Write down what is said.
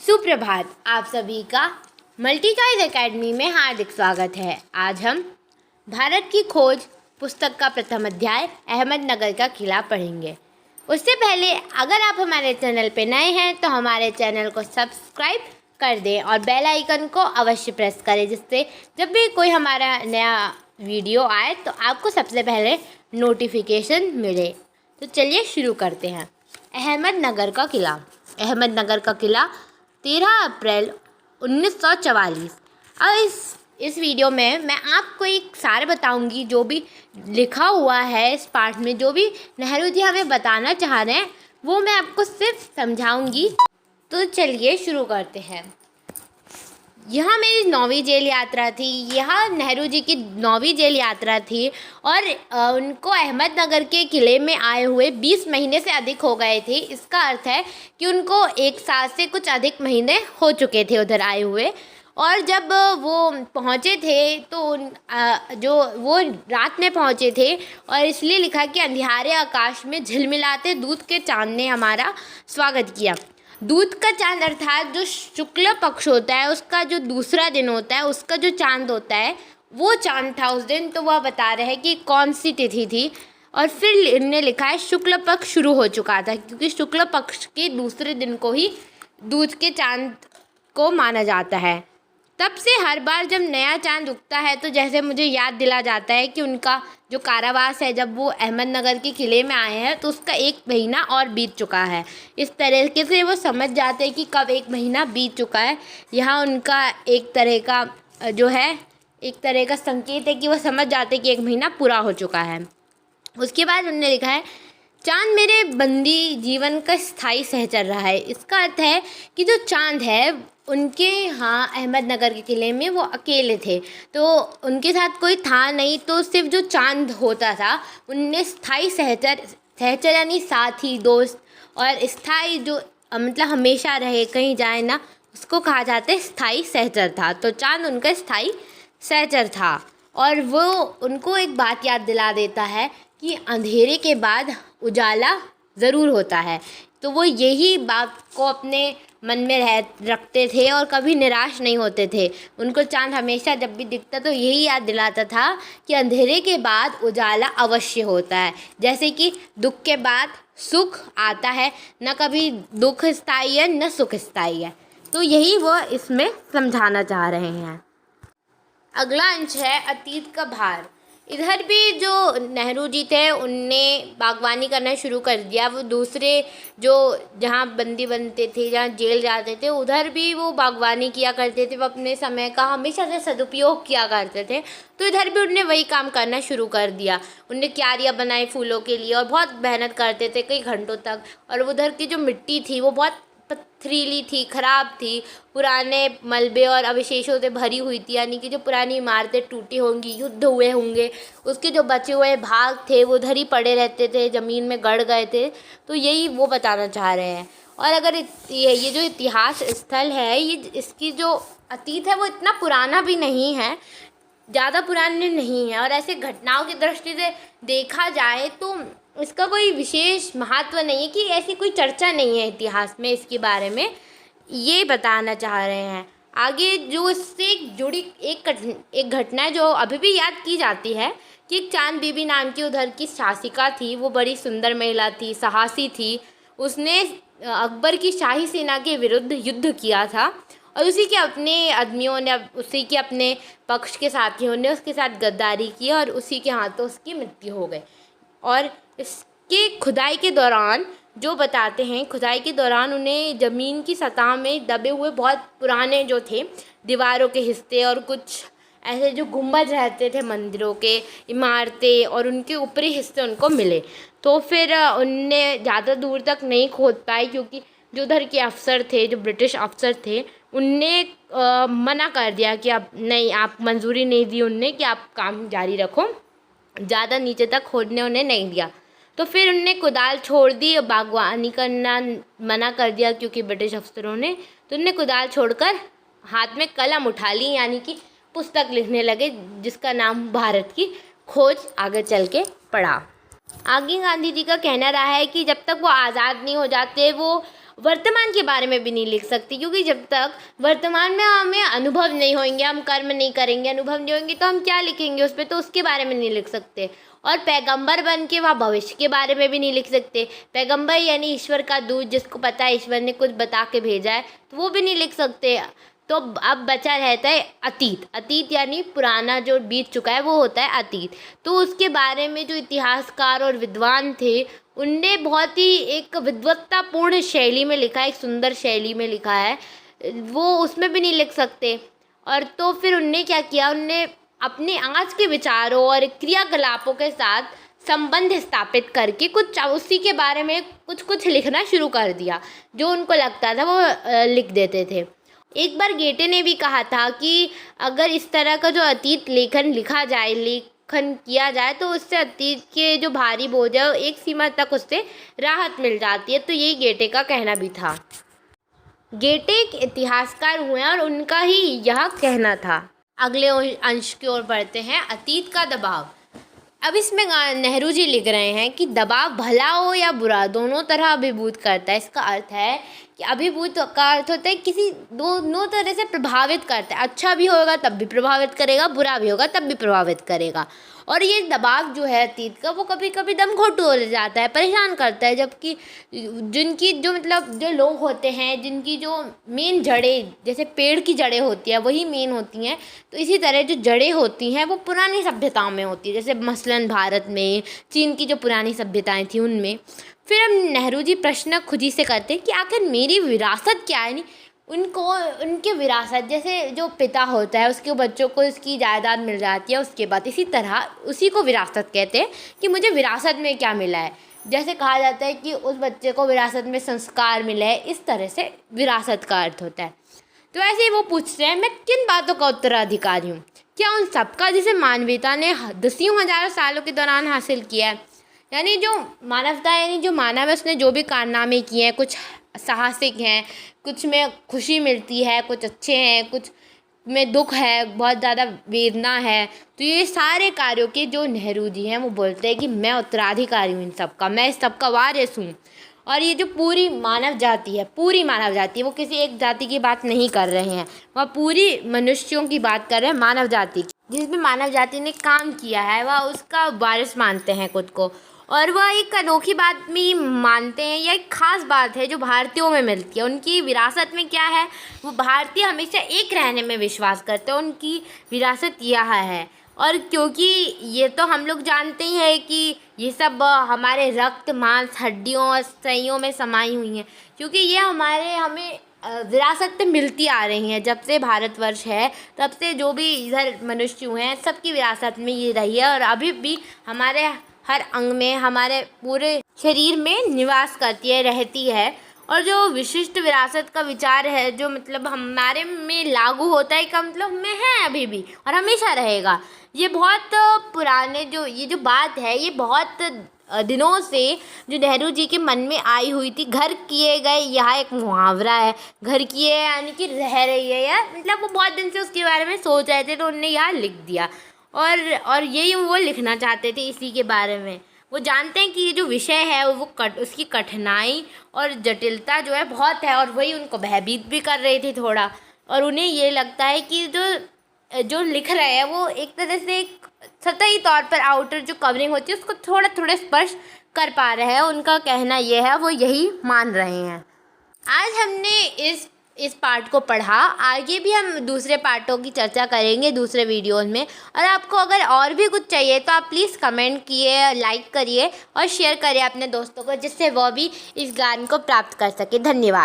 सुप्रभात। आप सभी का मल्टी चॉइस एकेडमी में हार्दिक स्वागत है। आज हम भारत की खोज पुस्तक का प्रथम अध्याय अहमदनगर का किला पढ़ेंगे। उससे पहले अगर आप हमारे चैनल पर नए हैं तो हमारे चैनल को सब्सक्राइब कर दें और बेल आइकन को अवश्य प्रेस करें, जिससे जब भी कोई हमारा नया वीडियो आए तो आपको सबसे पहले नोटिफिकेशन मिले। तो चलिए शुरू करते हैं। अहमदनगर का किला। अहमदनगर का किला 13 अप्रैल 1944। अब इस वीडियो में मैं आपको एक सार बताऊंगी जो भी लिखा हुआ है इस पाठ में, जो भी नेहरू जी हमें बताना चाह रहे हैं वो मैं आपको सिर्फ समझाऊंगी। तो चलिए शुरू करते हैं। यह मेरी 9वीं जेल यात्रा थी। यह नेहरू जी की 9वीं जेल यात्रा थी और उनको अहमदनगर के किले में आए हुए 20 महीने से अधिक हो गए थे। इसका अर्थ है कि उनको 1 साल से कुछ अधिक महीने हो चुके थे उधर आए हुए। और जब वो पहुँचे थे तो जो वो रात में पहुँचे थे, और इसलिए लिखा कि अंधियारे आकाश में झिलमिलाते दूध के चाँद ने हमारा स्वागत किया। दूध का चांद अर्थात जो शुक्ल पक्ष होता है उसका जो दूसरा दिन होता है, उसका जो चांद होता है वो चांद था उस दिन। तो वह बता रहे हैं कि कौन सी तिथि थी। और फिर इनने लिखा है शुक्ल पक्ष शुरू हो चुका था, क्योंकि शुक्ल पक्ष के दूसरे दिन को ही दूध के चांद को माना जाता है। तब से हर बार जब नया चांद उगता है तो जैसे मुझे याद दिला जाता है कि उनका जो कारावास है, जब वो अहमदनगर के किले में आए हैं तो उसका 1 महीना और बीत चुका है। इस तरीके से वो समझ जाते हैं कि कब 1 महीना बीत चुका है। यहाँ उनका एक तरह का संकेत है कि वो समझ जाते हैं कि 1 महीना पूरा हो चुका है। उसके बाद उन्होंने लिखा है चांद मेरे बंदी जीवन का स्थायी सहचर रहा है। इसका अर्थ है कि जो चांद है उनके यहाँ अहमदनगर के किले में वो अकेले थे, तो उनके साथ कोई था नहीं, तो सिर्फ जो चांद होता था उनने स्थायी सहचर यानी साथी, दोस्त, और स्थायी जो मतलब हमेशा रहे कहीं जाए ना, उसको कहा जाता है स्थायी सहचर था। तो चांद उनका स्थायी सहचर था। और वो उनको एक बात याद दिला देता है कि अंधेरे के बाद उजाला ज़रूर होता है। तो वो यही बात को अपने मन में रखते थे और कभी निराश नहीं होते थे। उनको चांद हमेशा जब भी दिखता तो यही याद दिलाता था कि अंधेरे के बाद उजाला अवश्य होता है। जैसे कि दुख के बाद सुख आता है, न कभी दुख स्थायी है न सुख स्थायी है। तो यही वो इसमें समझाना चाह रहे हैं। अगला अंश है अतीत का भार। इधर भी जो नेहरू जी थे उनने बागवानी करना शुरू कर दिया। वो दूसरे जो जहाँ बंदी बनते थे, जहाँ जेल जाते थे, उधर भी वो बागवानी किया करते थे। वो अपने समय का हमेशा से सदुपयोग किया करते थे। तो इधर भी उनने वही काम करना शुरू कर दिया। उनने क्यारियाँ बनाई फूलों के लिए और बहुत मेहनत करते थे कई घंटों तक। और उधर की जो मिट्टी थी वो बहुत पथरीली थी, ख़राब थी, पुराने मलबे और अवशेषों से भरी हुई थी। यानी कि जो पुरानी इमारतें टूटी होंगी, युद्ध हुए होंगे, उसके जो बचे हुए भाग थे वो उधर ही पड़े रहते थे, ज़मीन में गड़ गए थे। तो यही वो बताना चाह रहे हैं। और अगर ये जो इतिहास स्थल है, ये इसकी जो अतीत है वो इतना पुराना भी नहीं है, ज़्यादा पुराने नहीं है। और ऐसे घटनाओं की दृष्टि से देखा जाए तो इसका कोई विशेष महत्व नहीं है, कि ऐसी कोई चर्चा नहीं है इतिहास में इसके बारे में, ये बताना चाह रहे हैं। आगे जो इससे जुड़ी एक घटना है जो अभी भी याद की जाती है कि एक चांद बीबी नाम की उधर की शासिका थी। वो बड़ी सुंदर महिला थी, साहसी थी। उसने अकबर की शाही सेना के विरुद्ध युद्ध किया था और उसी के अपने आदमियों ने, उसी के अपने पक्ष के साथियों ने उसके साथ गद्दारी की और उसी के हाथों उसकी मृत्यु हो गई। और इसके खुदाई के दौरान जो बताते हैं, खुदाई के दौरान उन्हें ज़मीन की सतह में दबे हुए बहुत पुराने जो थे दीवारों के हिस्से और कुछ ऐसे जो गुंबद रहते थे मंदिरों के, इमारतें, और उनके ऊपरी हिस्से उनको मिले। तो फिर उनने ज़्यादा दूर तक नहीं खोद पाए, क्योंकि जो उधर के अफसर थे, जो ब्रिटिश अफसर थे, उनने मना कर दिया कि अब नहीं, आप मंजूरी नहीं दी उनने कि आप काम जारी रखो। ज़्यादा नीचे तक खोदने उन्हें नहीं दिया। तो फिर उनने कुदाल छोड़ दी, बागवानी करना मना कर दिया क्योंकि ब्रिटिश अफसरों ने। तो उनने कुदाल छोड़कर हाथ में कलम उठा ली, यानी कि पुस्तक लिखने लगे जिसका नाम भारत की खोज आगे चल के पड़ा। आगे गांधी जी का कहना रहा है कि जब तक वो आज़ाद नहीं हो जाते वो वर्तमान के बारे में भी नहीं लिख सकते, क्योंकि जब तक वर्तमान में हमें अनुभव नहीं होंगे, हम कर्म नहीं करेंगे, अनुभव नहीं होंगे, तो हम क्या लिखेंगे उस पर, तो उसके बारे में नहीं लिख सकते। और पैगंबर बन के वहाँ भविष्य के बारे में भी नहीं लिख सकते। पैगंबर यानी ईश्वर का दूत, जिसको पता है ईश्वर ने कुछ बता के भेजा है, तो वो भी नहीं लिख सकते। तो अब बचा रहता है अतीत। अतीत यानी पुराना जो बीत चुका है वो होता है अतीत। तो उसके बारे में जो इतिहासकार और विद्वान थे उनने बहुत ही एक विद्वत्तापूर्ण शैली में लिखा है, एक सुंदर शैली में लिखा है, वो उसमें भी नहीं लिख सकते। और तो फिर उनने क्या किया, उनने अपने आज के विचारों और क्रियाकलापों के साथ संबंध स्थापित करके कुछ उसी के बारे में कुछ लिखना शुरू कर दिया। जो उनको लगता था वो लिख देते थे। एक बार गेटे ने भी कहा था कि अगर इस तरह का जो अतीत लेखन लिखा जाए, लेखन किया जाए, तो उससे अतीत के जो भारी बोझ है एक सीमा तक उससे राहत मिल जाती है। तो यही गेटे का कहना भी था। गेटे एक इतिहासकार हुए और उनका ही यह कहना था। अगले अंश की ओर बढ़ते हैं, अतीत का दबाव। अब इसमें नेहरू जी लिख रहे हैं कि दबाव भला हो या बुरा, दोनों तरह अभिभूत करता है। इसका अर्थ है कि अभिभूत का अर्थ होता है किसी दोनों तरह से प्रभावित करता है। अच्छा भी होगा तब भी प्रभावित करेगा, बुरा भी होगा तब भी प्रभावित करेगा। और ये दबाव जो है अतीत का, वो कभी कभी दम घोटू हो जाता है, परेशान करता है। जबकि जिनकी जो मतलब जो लोग होते हैं, जिनकी जो मेन जड़ें, जैसे पेड़ की जड़ें होती है वही मेन होती हैं, तो इसी तरह जो जड़ें होती हैं वो पुरानी सभ्यताओं में होती है। जैसे मसलन भारत में, चीन की जो पुरानी सभ्यताएं थी उनमें। फिर अब नेहरू जी प्रश्न खुद ही से करते हैं कि आखिर मेरी विरासत क्या है। नहीं, उनको उनके विरासत, जैसे जो पिता होता है उसके बच्चों को उसकी जायदाद मिल जाती है, उसके बाद इसी तरह उसी को विरासत कहते हैं कि मुझे विरासत में क्या मिला है। जैसे कहा जाता है कि उस बच्चे को विरासत में संस्कार मिले है, इस तरह से विरासत का अर्थ होता है। तो ऐसे ही वो पूछते हैं, मैं किन बातों का उत्तराधिकारी हूँ? क्या उन सबका जिसे मानवता ने दसियों हज़ारों सालों के दौरान हासिल किया है? यानी जो मानवता, यानी जो मानव है, उसने जो भी कारनामे किए हैं, कुछ साहसिक हैं, कुछ में खुशी मिलती है, कुछ अच्छे हैं, कुछ में दुख है, बहुत ज़्यादा वेदना है। तो ये सारे कार्यों के जो नेहरू जी हैं वो बोलते हैं कि मैं उत्तराधिकारी हूँ इन सब का, मैं इस सब का वारिस हूँ। और ये जो पूरी मानव जाति है, पूरी मानव जाति, वो किसी एक जाति की बात नहीं कर रहे हैं, वह पूरी मनुष्यों की बात कर रहे हैं, मानव जाति की। जिसमें मानव जाति ने काम किया है वह उसका वारिस मानते हैं खुद को। और वह एक अनोखी बात भी मानते हैं, या एक ख़ास बात है जो भारतीयों में मिलती है। उनकी विरासत में क्या है, वो भारतीय हमेशा एक रहने में विश्वास करते हैं, उनकी विरासत यह है। और क्योंकि ये तो हम लोग जानते ही हैं कि ये सब हमारे रक्त, मांस, हड्डियों और सइयों में समाई हुई हैं, क्योंकि ये हमें विरासत में मिलती आ रही हैं। जब से भारतवर्ष है तब से जो भी इधर मनुष्य हुए हैं सबकी विरासत में ये रही है, और अभी भी हमारे हर अंग में, हमारे पूरे शरीर में निवास करती है, रहती है। और जो विशिष्ट विरासत का विचार है, जो मतलब हमारे में लागू होता है, का मतलब में है अभी भी और हमेशा रहेगा। ये बहुत पुराने ये जो बात है, ये बहुत दिनों से जो नेहरू जी के मन में आई हुई थी। घर किए गए, यह एक मुहावरा है, घर किए यानी कि रह रही है, या मतलब वो बहुत दिन से उसके बारे में सोच रहे थे, तो उनने यहाँ लिख दिया। और यही वो लिखना चाहते थे इसी के बारे में। वो जानते हैं कि ये जो विषय है वो उसकी कठिनाई और जटिलता जो है बहुत है, और वही उनको भयभीत भी कर रही थी थोड़ा। और उन्हें ये लगता है कि जो लिख रहे हैं वो एक तरह से एक सतही तौर पर आउटर जो कवरिंग होती है उसको थोड़ा थोड़ा स्पर्श कर पा रहे हैं। उनका कहना ये है, वो यही मान रहे हैं। आज हमने इस पार्ट को पढ़ा, आगे भी हम दूसरे पार्टों की चर्चा करेंगे दूसरे वीडियोज़ में। और आपको अगर और भी कुछ चाहिए तो आप प्लीज़ कमेंट किए, लाइक करिए और शेयर करिए अपने दोस्तों को, जिससे वह भी इस ज्ञान को प्राप्त कर सके। धन्यवाद।